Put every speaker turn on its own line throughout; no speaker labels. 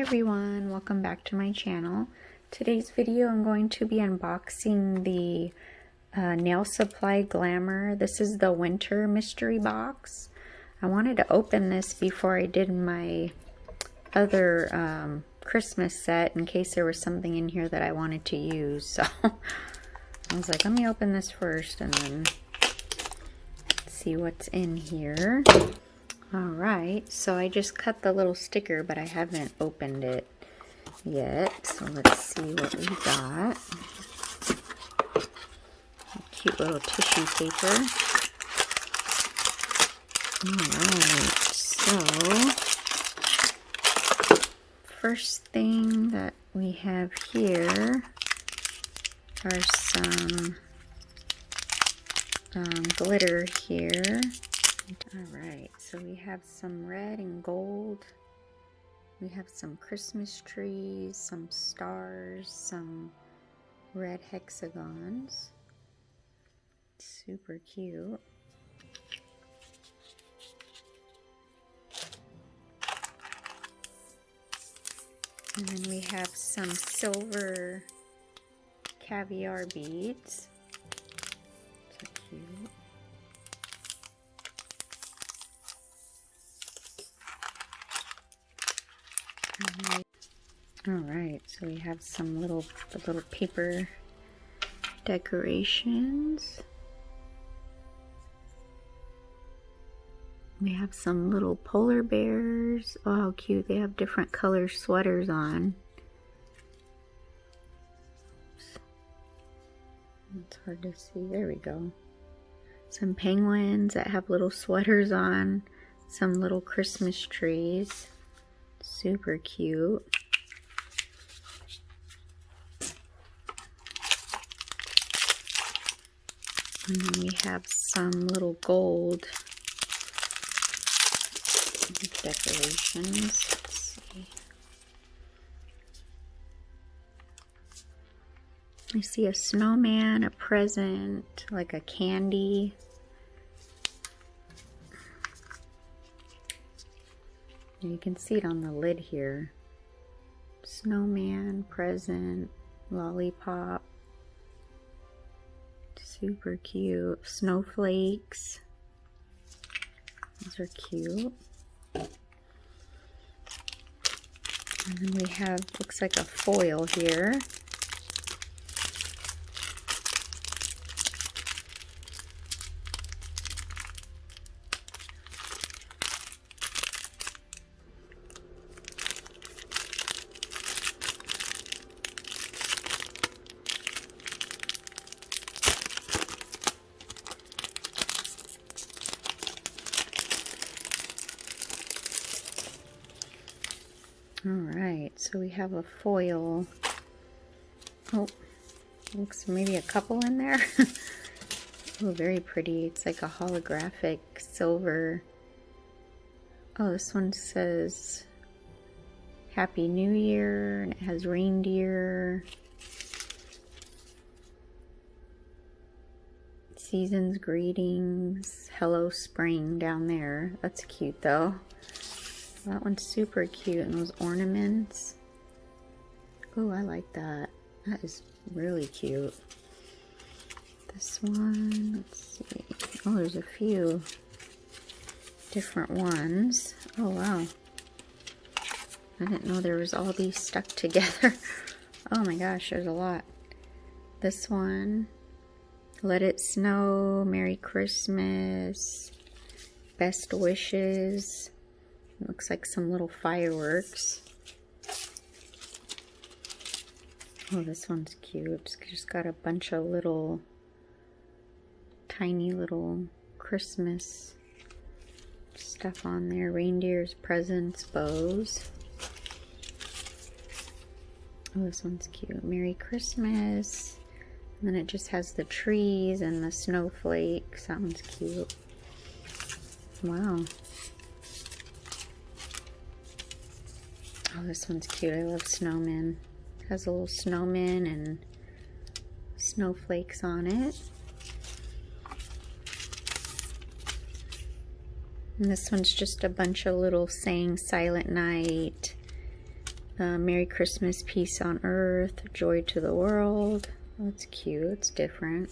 Hi everyone, welcome back to my channel. Today's video I'm going to be unboxing the Nail Supply Glamour. This is the winter mystery box. I wanted to open this before I did my other Christmas set in case there was something in here that I wanted to use. So I was like, let me open this first and then see what's in here. Alright, so I just cut the little sticker, but I haven't opened it yet. So let's see what we got. A cute little tissue paper. Alright, so first thing that we have here are some glitter here. Alright, so we have some red and gold. We have some Christmas trees, some stars, some red hexagons. Super cute. And then we have some silver caviar beads. So cute. Alright, so we have some little paper decorations. We have some little polar bears. Oh, how cute. They have different color sweaters on. Oops. It's hard to see. There we go. Some penguins that have little sweaters on. Some little Christmas trees. Super cute. And then we have some little gold decorations. Let's see. I see a snowman, a present, like a candy. You can see it on the lid here. Snowman, present, lollipop. Super cute. Snowflakes. These are cute. And then we have, looks like a foil here. Alright, so we have a foil. Oh, looks maybe a couple in there. Oh, very pretty. It's like a holographic silver. Oh, this one says Happy New Year, and it has reindeer. Season's greetings. Hello spring down there. That's cute though. That one's super cute, and those ornaments. Oh, I like that. That is really cute. This one, let's see. Oh, there's a few different ones. Oh, wow. I didn't know there was all these stuck together. Oh my gosh, there's a lot. This one, Let It Snow, Merry Christmas, Best Wishes. Looks like some little fireworks. Oh, this one's cute. It's just got a bunch of little, tiny little Christmas stuff on there. Reindeers, presents, bows. Oh, this one's cute. Merry Christmas. And then it just has the trees and the snowflakes. That one's cute. Wow. Oh, this one's cute. I love snowmen. It has a little snowman and snowflakes on it. And this one's just a bunch of little saying Silent Night, Merry Christmas, peace on earth, joy to the world. That's cute. It's different.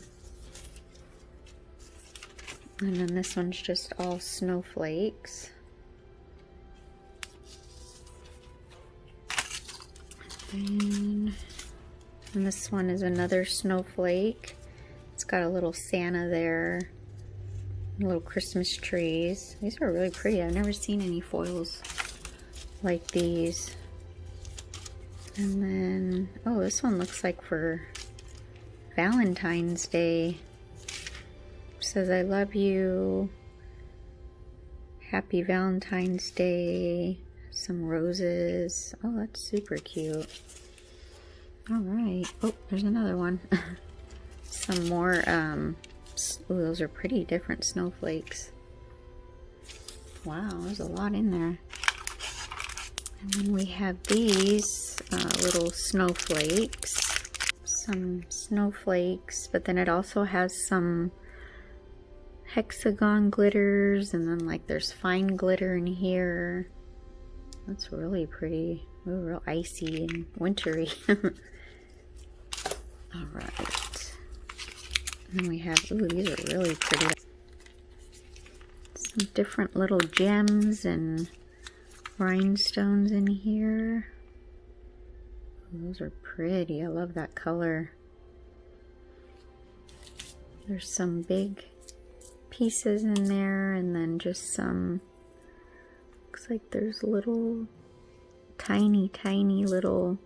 And then this one's just all snowflakes. And this one is another snowflake. It's got a little Santa there. Little Christmas trees. These are really pretty. I've never seen any foils like these. And then, oh, this one looks like for Valentine's Day. It says, I love you. Happy Valentine's Day. Some roses. Oh, that's super cute. All right. Oh, there's another one. Some more, ooh, those are pretty different snowflakes. Wow, there's a lot in there. And then we have these little snowflakes. Some snowflakes, but then it also has some hexagon glitters, and then like there's fine glitter in here. That's really pretty. Ooh, real icy and wintry. Alright. And we have, ooh, these are really pretty. Some different little gems and rhinestones in here. Ooh, those are pretty. I love that color. There's some big pieces in there, and then just some, looks like there's little tiny little,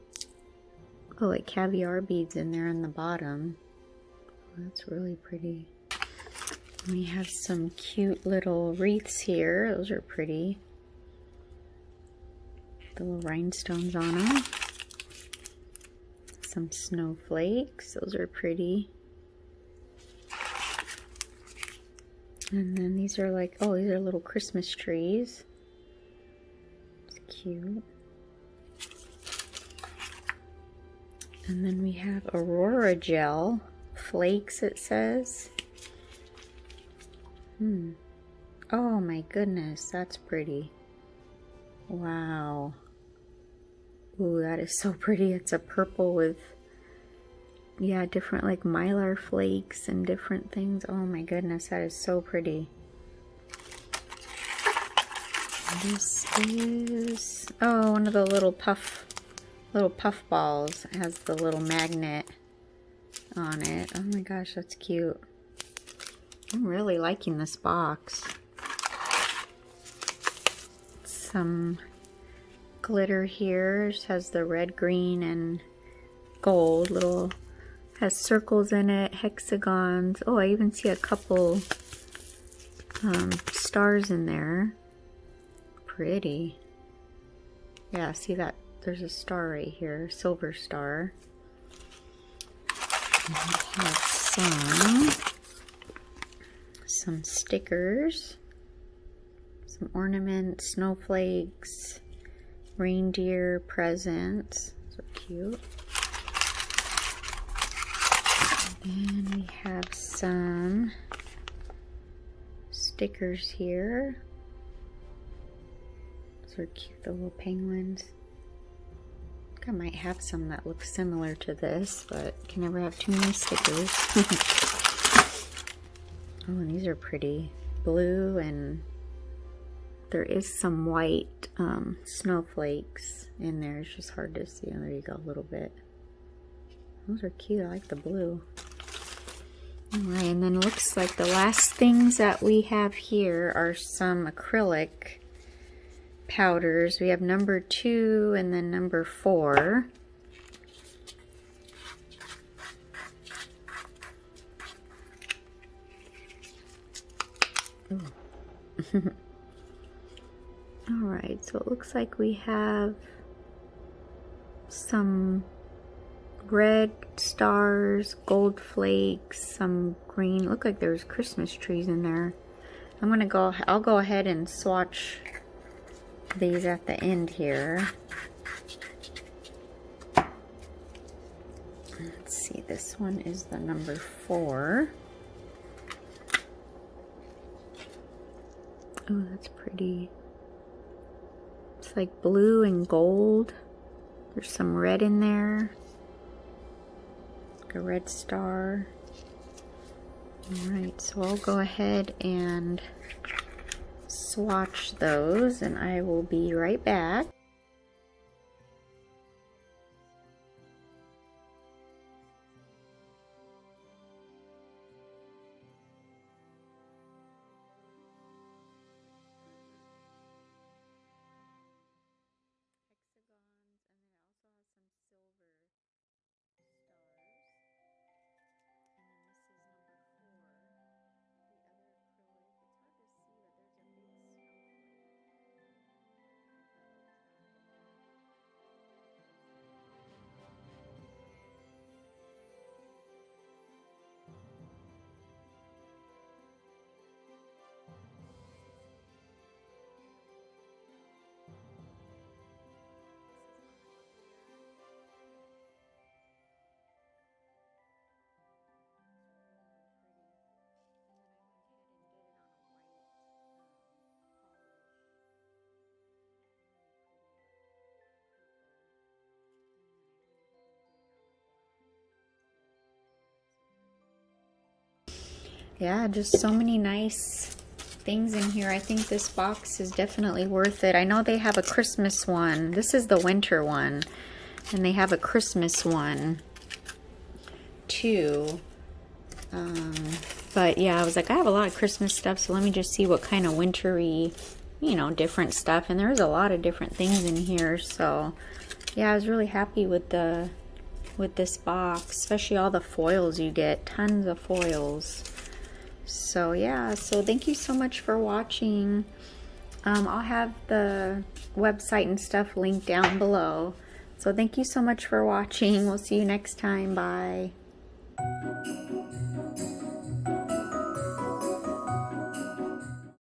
oh, like caviar beads in there on the bottom. That's really pretty. We have some cute little wreaths here. Those are pretty. The little rhinestones on them. Some snowflakes. Those are pretty. And then these are like, oh, these are little Christmas trees. It's cute. And then we have Aurora gel. Flakes, it says. Oh my goodness, that's pretty. Wow. Ooh, that is so pretty. It's a purple with, yeah, different like mylar flakes and different things. Oh my goodness, that is so pretty. This is, oh, one of the little puff balls. It has the little magnet on it. Oh my gosh, that's cute. I'm really liking this box. Some glitter here. It has the red, green, and gold. Little, has circles in it, hexagons. Oh, I even see a couple stars in there. Pretty. Yeah, see that? There's a star right here, silver star. And we have some stickers, some ornaments, snowflakes, reindeer presents. So cute. And then we have some stickers here. Those are cute, the little penguins. I might have some that look similar to this, but can never have too many stickers. Oh, and these are pretty. Blue, and there is some white snowflakes in there. It's just hard to see. Oh, there you go, a little bit. Those are cute. I like the blue. Alright, and then it looks like the last things that we have here are some acrylic powders. We have number 2 and then number 4. Alright, so it looks like we have some red stars, gold flakes, some green. Look like there's Christmas trees in there. I'll go ahead and swatch these at the end here. Let's see, this one is the number 4. Oh, that's pretty. It's like blue and gold. There's some red in there. Like a red star. Alright, so I'll go ahead and swatch those and I will be right back. Yeah, just so many nice things in here. I think this box is definitely worth it. I know they have a Christmas one. This is the winter one. And they have a Christmas one too. But yeah, I was like, I have a lot of Christmas stuff, so let me just see what kind of wintry, you know, different stuff. And there's a lot of different things in here. So yeah, I was really happy with this box, especially all the foils you get. Tons of foils. So yeah, so thank you so much for watching. I'll have the website and stuff linked down below. So thank you so much for watching. We'll see you next time. Bye.